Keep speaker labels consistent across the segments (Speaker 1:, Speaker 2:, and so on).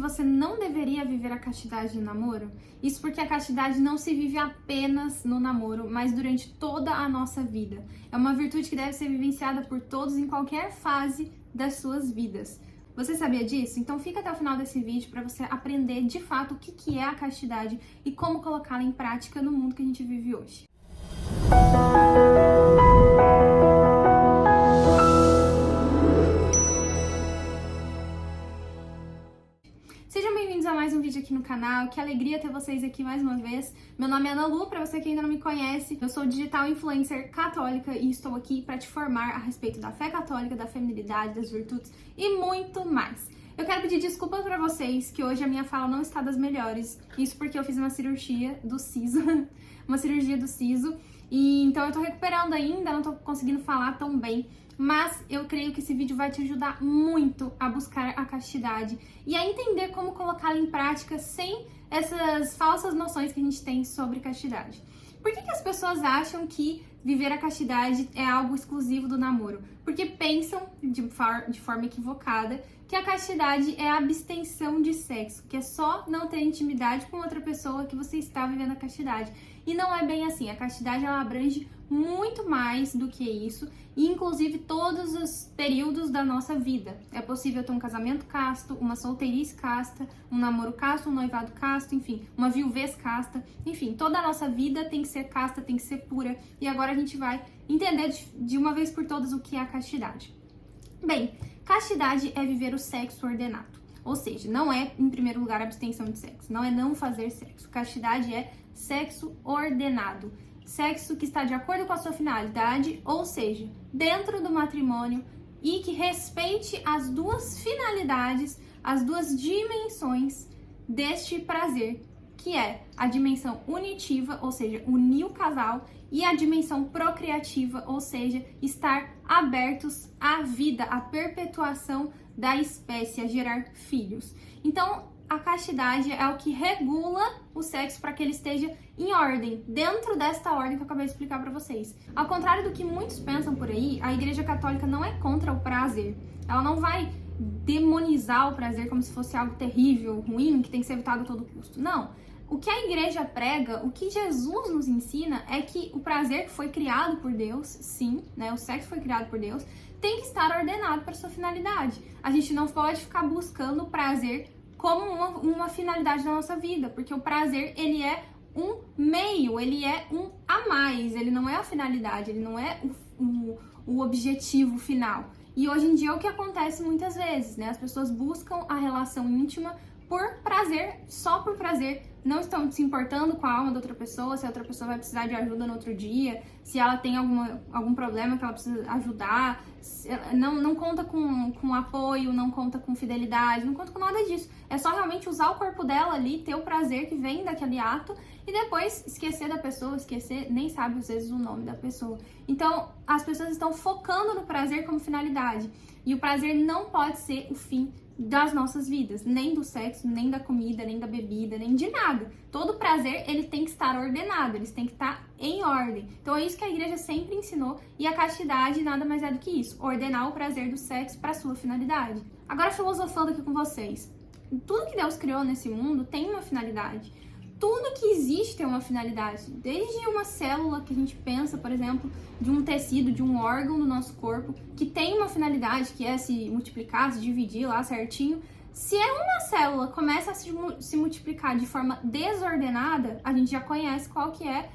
Speaker 1: você não deveria viver a castidade no namoro? Isso porque a castidade não se vive apenas no namoro, mas durante toda a nossa vida. É uma virtude que deve ser vivenciada por todos em qualquer fase das suas vidas. Você sabia disso? Então fica até o final desse vídeo para você aprender de fato o que é a castidade e como colocá-la em prática no mundo que a gente vive hoje. Sejam bem-vindos a mais um vídeo aqui no canal, que alegria ter vocês aqui mais uma vez. Meu nome é Ana Lu, para você que ainda não me conhece, eu sou digital influencer católica e estou aqui para te formar a respeito da fé católica, da feminilidade, das virtudes e muito mais. Eu quero pedir desculpa para vocês que hoje a minha fala não está das melhores, isso porque eu fiz uma cirurgia do siso, e então eu tô recuperando ainda, não tô conseguindo falar tão bem. Mas eu creio que esse vídeo vai te ajudar muito a buscar a castidade e a entender como colocá-la em prática sem essas falsas noções que a gente tem sobre castidade. Por que as pessoas acham que viver a castidade é algo exclusivo do namoro? Porque pensam, de forma equivocada, que a castidade é a abstenção de sexo, que é só não ter intimidade com outra pessoa que você está vivendo a castidade. E não é bem assim, a castidade ela abrange muito mais do que isso, e inclusive todos os períodos da nossa vida. É possível ter um casamento casto, uma solteirice casta, um namoro casto, um noivado casto, enfim, uma viuvez casta, enfim, toda a nossa vida tem que ser casta, tem que ser pura, e agora a gente vai entender de uma vez por todas o que é a castidade. Bem, castidade é viver o sexo ordenado, ou seja, não é, em primeiro lugar, abstenção de sexo, não é não fazer sexo. Castidade é sexo ordenado, sexo que está de acordo com a sua finalidade, ou seja, dentro do matrimônio e que respeite as duas finalidades, as duas dimensões deste prazer, que é a dimensão unitiva, ou seja, unir o casal, e a dimensão procriativa, ou seja, estar abertos à vida, à perpetuação da espécie, a gerar filhos. Então, a castidade é o que regula o sexo para que ele esteja em ordem, dentro desta ordem que eu acabei de explicar para vocês. Ao contrário do que muitos pensam por aí, a Igreja Católica não é contra o prazer. Ela não vai demonizar o prazer como se fosse algo terrível, ruim, que tem que ser evitado a todo custo. Não. O que a Igreja prega, o que Jesus nos ensina é que o prazer que foi criado por Deus, sim, né, o sexo foi criado por Deus, tem que estar ordenado para sua finalidade. A gente não pode ficar buscando o prazer como uma finalidade da nossa vida, porque o prazer, ele é um meio, ele é um a mais, ele não é a finalidade, ele não é o objetivo final. E hoje em dia é o que acontece muitas vezes, né? As pessoas buscam a relação íntima por prazer, só por prazer, não estão se importando com a alma da outra pessoa, se a outra pessoa vai precisar de ajuda no outro dia, se ela tem algum problema que ela precisa ajudar, não conta com apoio, não conta com fidelidade, não conta com nada disso. É só realmente usar o corpo dela ali, ter o prazer que vem daquele ato e depois esquecer da pessoa, nem sabe às vezes o nome da pessoa. Então, as pessoas estão focando no prazer como finalidade e o prazer não pode ser o fim das nossas vidas, nem do sexo, nem da comida, nem da bebida, nem de nada. Todo prazer, ele tem que estar ordenado, eles têm que estar em ordem. Então é isso que a igreja sempre ensinou e a castidade nada mais é do que isso, ordenar o prazer do sexo para sua finalidade. Agora filosofando aqui com vocês, tudo que Deus criou nesse mundo tem uma finalidade. Tudo que existe tem uma finalidade, desde uma célula que a gente pensa, por exemplo, de um tecido, de um órgão do nosso corpo, que tem uma finalidade, que é se multiplicar, se dividir lá certinho. Se uma célula começa a se multiplicar de forma desordenada, a gente já conhece qual que é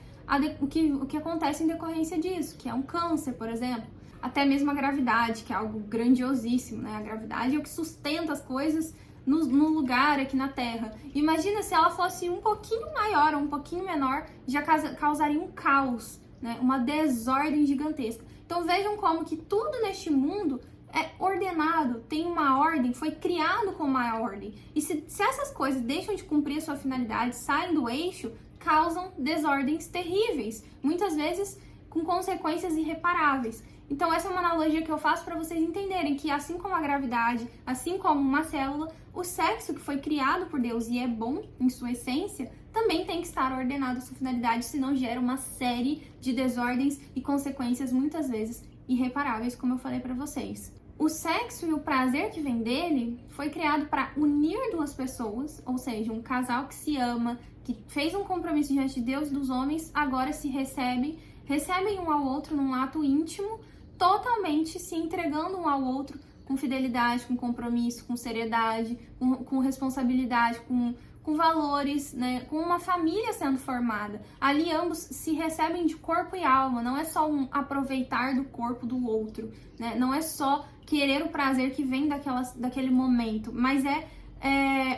Speaker 1: o que acontece em decorrência disso, que é um câncer, por exemplo. Até mesmo a gravidade, que é algo grandiosíssimo, né? A gravidade é o que sustenta as coisas no lugar aqui na Terra. Imagina se ela fosse um pouquinho maior ou um pouquinho menor, já causaria um caos, né? Uma desordem gigantesca. Então vejam como que tudo neste mundo é ordenado, tem uma ordem, foi criado com uma ordem. E se essas coisas deixam de cumprir a sua finalidade, saem do eixo, causam desordens terríveis, muitas vezes com consequências irreparáveis. Então essa é uma analogia que eu faço para vocês entenderem que assim como a gravidade, assim como uma célula, o sexo que foi criado por Deus e é bom em sua essência, também tem que estar ordenado à sua finalidade, senão gera uma série de desordens e consequências muitas vezes irreparáveis, como eu falei para vocês. O sexo e o prazer que vem dele foi criado para unir duas pessoas, ou seja, um casal que se ama, que fez um compromisso diante de Deus, dos homens, agora se recebem um ao outro num ato íntimo, totalmente se entregando um ao outro com fidelidade, com compromisso, com seriedade, com responsabilidade, com valores, né? Com uma família sendo formada. Ali ambos se recebem de corpo e alma, não é só um aproveitar do corpo do outro, né? Não é só querer o prazer que vem daquele momento, mas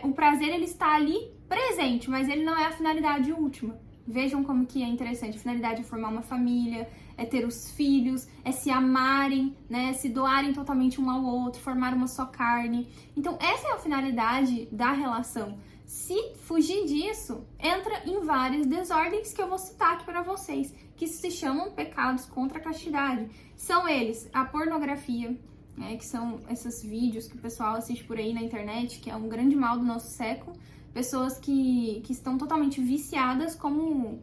Speaker 1: o prazer, ele está ali presente, mas ele não é a finalidade última. Vejam como que é interessante. A finalidade é formar uma família, é ter os filhos, é se amarem, né? Se doarem totalmente um ao outro, formar uma só carne. Então, essa é a finalidade da relação. Se fugir disso, entra em várias desordens que eu vou citar aqui para vocês, que se chamam pecados contra a castidade. São eles a pornografia, né, que são esses vídeos que o pessoal assiste por aí na internet, que é um grande mal do nosso século. Pessoas que estão totalmente viciadas como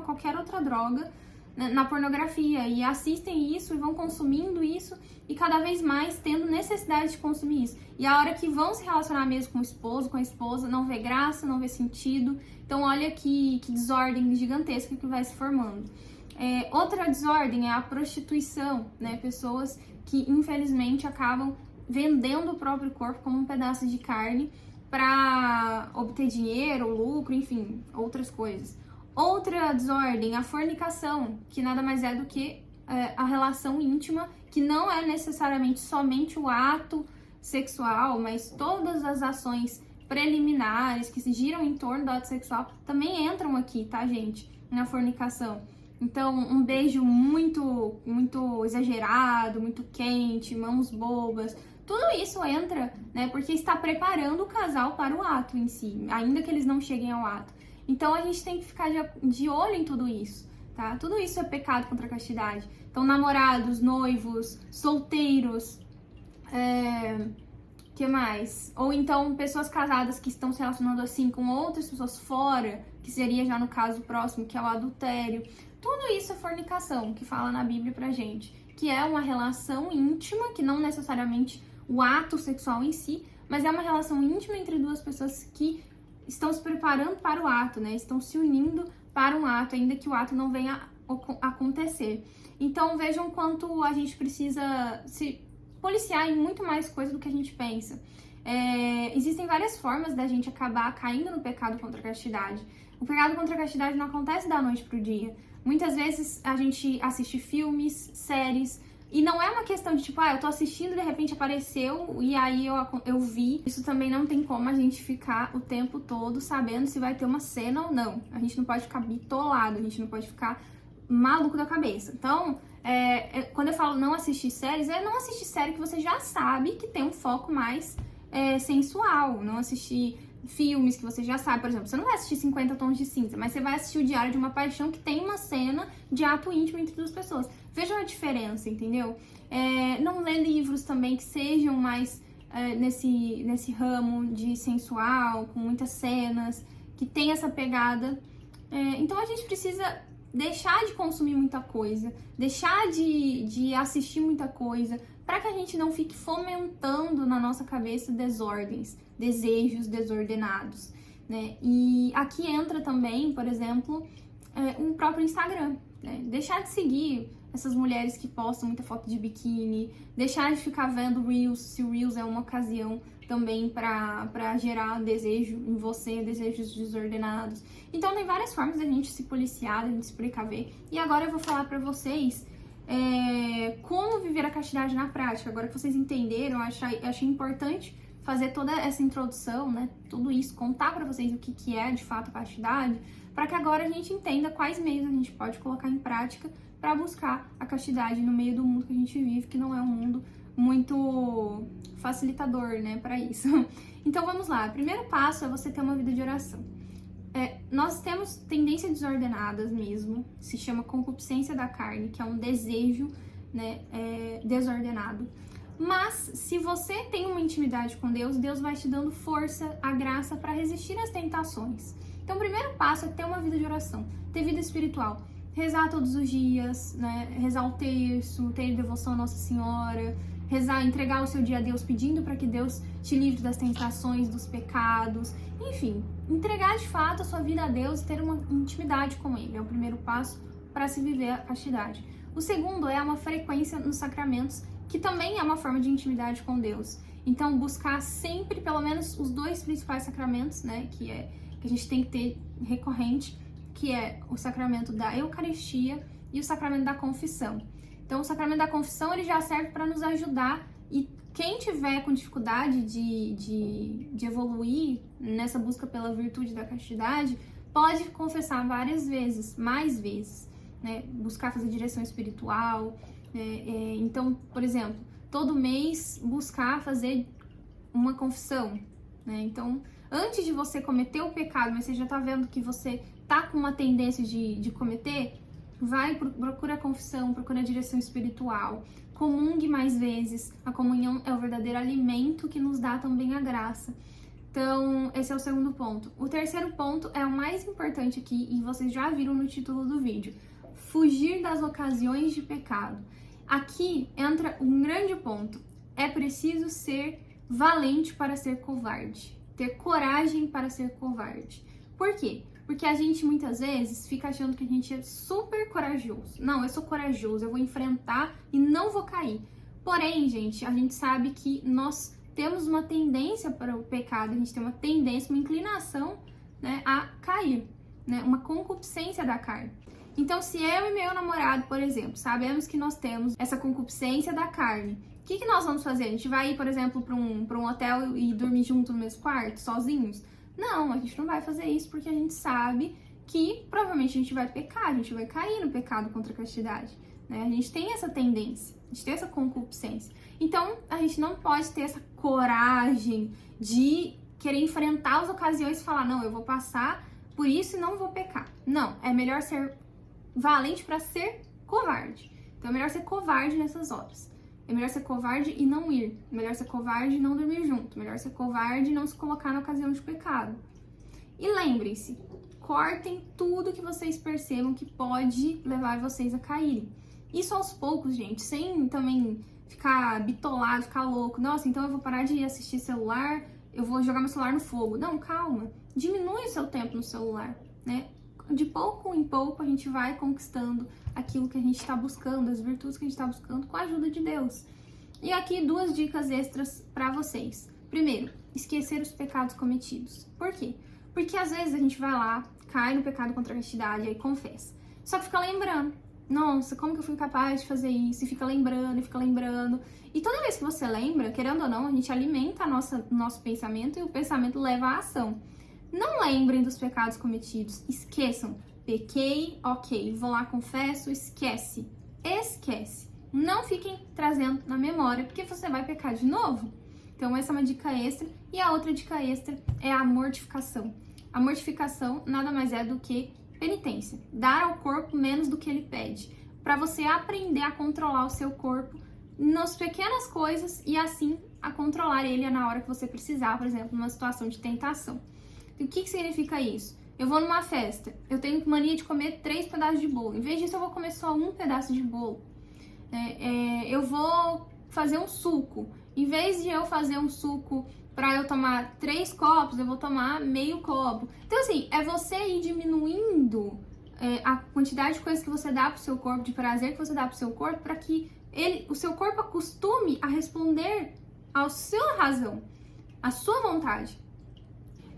Speaker 1: qualquer outra droga na pornografia, e assistem isso e vão consumindo isso e cada vez mais tendo necessidade de consumir isso. E a hora que vão se relacionar mesmo com o esposo, com a esposa, não vê graça, não vê sentido. Então olha que desordem gigantesca que vai se formando. Outra desordem é a prostituição, né? Pessoas que infelizmente acabam vendendo o próprio corpo como um pedaço de carne para obter dinheiro, lucro, enfim, outras coisas. Outra desordem, a fornicação, que nada mais é do que a relação íntima, que não é necessariamente somente o ato sexual, mas todas as ações preliminares que se giram em torno do ato sexual também entram aqui, tá, gente? Na fornicação. Então, um beijo muito exagerado, muito quente, mãos bobas, tudo isso entra, né, porque está preparando o casal para o ato em si, ainda que eles não cheguem ao ato. Então, a gente tem que ficar de olho em tudo isso, tá? Tudo isso é pecado contra a castidade. Então, namorados, noivos, solteiros, que mais? Ou então, pessoas casadas que estão se relacionando assim com outras pessoas fora, que seria já no caso próximo, que é o adultério. Tudo isso é fornicação, que fala na Bíblia pra gente, que é uma relação íntima, que não necessariamente o ato sexual em si, mas é uma relação íntima entre duas pessoas que estão se preparando para o ato, né? Estão se unindo para um ato, ainda que o ato não venha a acontecer. Então, vejam quanto a gente precisa se policiar em muito mais coisa do que a gente pensa. Existem várias formas da gente acabar caindo no pecado contra a castidade. O pecado contra a castidade não acontece da noite pro dia. Muitas vezes a gente assiste filmes, séries, e não é uma questão de tipo, eu tô assistindo e de repente apareceu e aí eu vi. Isso também não tem como a gente ficar o tempo todo sabendo se vai ter uma cena ou não. A gente não pode ficar bitolado, a gente não pode ficar maluco da cabeça. Então, quando eu falo não assistir séries, é não assistir série que você já sabe que tem um foco mais sensual. Não assistir filmes que você já sabe, por exemplo, você não vai assistir 50 Tons de Cinza, mas você vai assistir o Diário de uma Paixão, que tem uma cena de ato íntimo entre duas pessoas. Vejam a diferença, entendeu? Não ler livros também que sejam mais nesse ramo de sensual, com muitas cenas, que tem essa pegada. Então a gente precisa deixar de consumir muita coisa, deixar de assistir muita coisa, para que a gente não fique fomentando na nossa cabeça desordens, desejos desordenados, né? E aqui entra também, por exemplo, um próprio Instagram, né? Deixar de seguir essas mulheres que postam muita foto de biquíni, deixar de ficar vendo Reels, se o Reels é uma ocasião também para gerar desejo em você, desejos desordenados. Então tem várias formas da gente se policiar, da gente se precaver. E agora eu vou falar para vocês como viver a castidade na prática. Agora que vocês entenderam, eu achei importante fazer toda essa introdução, né? Tudo isso, contar para vocês o que é de fato a castidade, para que agora a gente entenda quais meios a gente pode colocar em prática para buscar a castidade no meio do mundo que a gente vive, que não é um mundo muito facilitador, né, para isso. Então vamos lá. O primeiro passo é você ter uma vida de oração. Nós temos tendências desordenadas mesmo, se chama concupiscência da carne, que é um desejo, né, desordenado. Mas se você tem uma intimidade com Deus, Deus vai te dando força, a graça para resistir às tentações. Então o primeiro passo é ter uma vida de oração, ter vida espiritual. Rezar todos os dias, né? Rezar o terço, ter devoção à Nossa Senhora, rezar, entregar o seu dia a Deus, pedindo para que Deus te livre das tentações, dos pecados, enfim, entregar de fato a sua vida a Deus e ter uma intimidade com Ele. É o primeiro passo para se viver a castidade. O segundo é uma frequência nos sacramentos, que também é uma forma de intimidade com Deus. Então, buscar sempre, pelo menos, os 2 principais sacramentos, né, que a gente tem que ter recorrente, que é o sacramento da Eucaristia e o sacramento da confissão. Então, o sacramento da confissão, ele já serve para nos ajudar, e quem tiver com dificuldade de evoluir nessa busca pela virtude da castidade, pode confessar várias vezes, mais vezes, né? Buscar fazer direção espiritual. Então, por exemplo, todo mês buscar fazer uma confissão, né? Então, antes de você cometer o pecado, mas você já tá vendo que você tá com uma tendência de cometer, procura a confissão, procura a direção espiritual, comungue mais vezes. A comunhão é o verdadeiro alimento que nos dá também a graça. Então, esse é o segundo ponto. O terceiro ponto é o mais importante aqui, e vocês já viram no título do vídeo: fugir das ocasiões de pecado. Aqui entra um grande ponto. É preciso ser valente para ser covarde, ter coragem para ser covarde. Por quê? Porque a gente muitas vezes fica achando que a gente é super corajoso. Não, eu sou corajoso, eu vou enfrentar e não vou cair. Porém, gente, a gente sabe que nós temos uma tendência para o pecado, a gente tem uma tendência, uma inclinação, né, a cair, né, uma concupiscência da carne. Então, se eu e meu namorado, por exemplo, sabemos que nós temos essa concupiscência da carne, o que nós vamos fazer? A gente vai ir, por exemplo, para um hotel e dormir junto no mesmo quarto, sozinhos? Não, a gente não vai fazer isso, porque a gente sabe que provavelmente a gente vai pecar, a gente vai cair no pecado contra a castidade, né? A gente tem essa tendência, a gente tem essa concupiscência. Então, a gente não pode ter essa coragem de querer enfrentar as ocasiões e falar: não, eu vou passar por isso e não vou pecar. Não, é melhor ser valente para ser covarde. Então, é melhor ser covarde nessas horas. É melhor ser covarde e não ir. É melhor ser covarde e não dormir junto. É melhor ser covarde e não se colocar na ocasião de pecado. E lembrem-se, cortem tudo que vocês percebam que pode levar vocês a caírem. Isso aos poucos, gente, sem também ficar bitolado, ficar louco. Nossa, então eu vou parar de assistir celular, eu vou jogar meu celular no fogo. Não, calma. Diminui o seu tempo no celular, né? De pouco em pouco a gente vai conquistando aquilo que a gente está buscando, as virtudes que a gente está buscando, com a ajuda de Deus. E aqui 2 dicas extras para vocês. Primeiro, esquecer os pecados cometidos. Por quê? Porque às vezes a gente vai lá, cai no pecado contra a castidade, aí confessa. Só que fica lembrando: nossa, como que eu fui capaz de fazer isso? E fica lembrando, e fica lembrando. E toda vez que você lembra, querendo ou não, a gente alimenta o nosso pensamento, e o pensamento leva à ação. Não lembrem dos pecados cometidos, esqueçam. Pequei, ok, vou lá, confesso, esquece. Esquece. Não fiquem trazendo na memória, porque você vai pecar de novo. Então, essa é uma dica extra. E a outra dica extra é a mortificação. A mortificação nada mais é do que penitência. Dar ao corpo menos do que ele pede. Para você aprender a controlar o seu corpo nas pequenas coisas e assim a controlar ele na hora que você precisar, por exemplo, numa situação de tentação. E o que significa isso? Eu vou numa festa, eu tenho mania de comer 3 pedaços de bolo. Em vez disso, eu vou comer só 1 pedaço de bolo. Eu vou fazer um suco. Em vez de eu fazer um suco para eu tomar 3 copos, eu vou tomar meio copo. Então, assim, é você ir diminuindo a quantidade de coisas que você dá pro seu corpo, de prazer que você dá pro seu corpo, para que o seu corpo acostume a responder à sua razão, à sua vontade.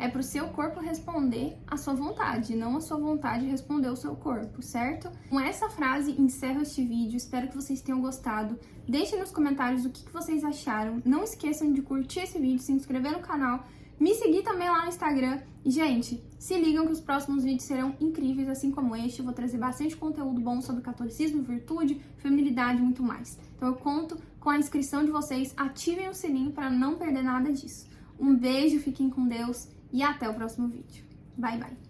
Speaker 1: É pro seu corpo responder à sua vontade, não a sua vontade responder ao seu corpo, certo? Com essa frase, encerro este vídeo. Espero que vocês tenham gostado. Deixem nos comentários o que vocês acharam. Não esqueçam de curtir esse vídeo, se inscrever no canal, me seguir também lá no Instagram. E, gente, se ligam que os próximos vídeos serão incríveis, assim como este. Eu vou trazer bastante conteúdo bom sobre catolicismo, virtude, feminilidade e muito mais. Então, eu conto com a inscrição de vocês. Ativem o sininho para não perder nada disso. Um beijo, fiquem com Deus. E até o próximo vídeo. Bye, bye!